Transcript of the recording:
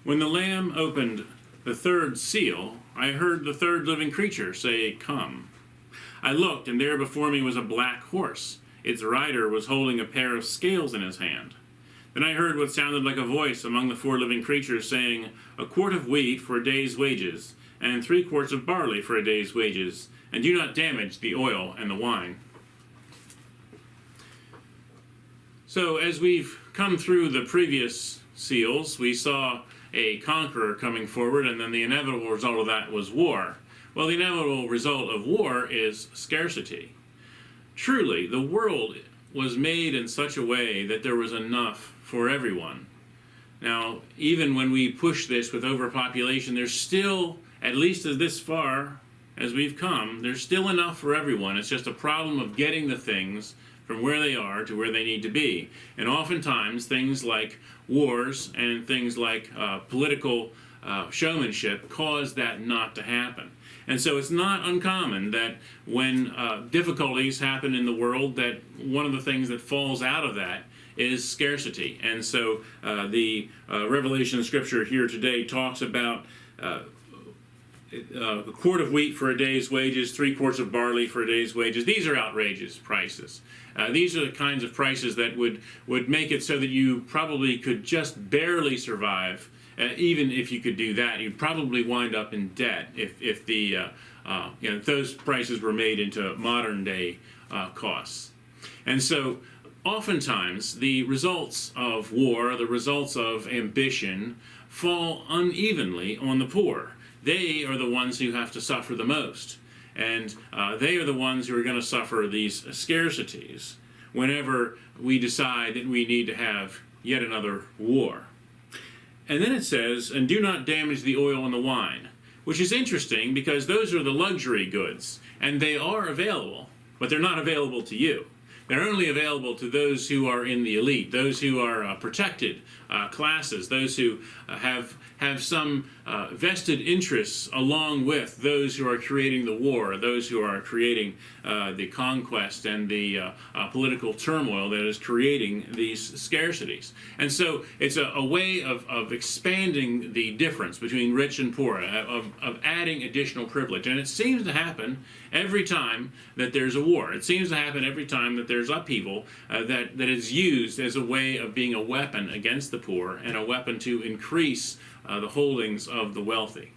When the Lamb opened the third seal, I heard the third living creature say, "Come." I looked, and there before me was a black horse. Its rider was holding a pair of scales in his hand. Then I heard what sounded like a voice among the four living creatures saying, "A quart of wheat for a day's wages, and 3 quarts of barley for a day's wages, and do not damage the oil and the wine." So as we've come through the previous seals, we saw a conqueror coming forward, and then the inevitable result of that was war. Well, the inevitable result of war is scarcity. Truly, the world was made in such a way that there was enough for everyone. Now, even when we push this with overpopulation, there's still, at least as this far as we've come, there's still enough for everyone. It's just a problem of getting the things from where they are to where they need to be. And oftentimes, things like wars and things like political showmanship cause that not to happen. And so it's not uncommon that when difficulties happen in the world, that one of the things that falls out of that is scarcity. And so the Revelation of Scripture here today talks about a quart of wheat for a day's wages, 3 quarts of barley for a day's wages. These are outrageous prices. These are the kinds of prices that would make it so that you probably could just barely survive. Even if you could do that, you'd probably wind up in debt if those prices were made into modern day costs. And so oftentimes the results of war, the results of ambition, fall unevenly on the poor. They are the ones who have to suffer the most. And they are the ones who are going to suffer these scarcities whenever we decide that we need to have yet another war. And then it says, "And do not damage the oil and the wine," which is interesting because those are the luxury goods, and they are available, but they're not available to you. They're only available to those who are in the elite, those who are protected classes, those who have some vested interests along with those who are creating the war, those who are creating the conquest and the political turmoil that is creating these scarcities. And so it's a way of expanding the difference between rich and poor, of adding additional privilege. And it seems to happen every time that there's a war. It seems to happen every time that there's upheaval that is used as a way of being a weapon against the poor and a weapon to increase the holdings of the wealthy.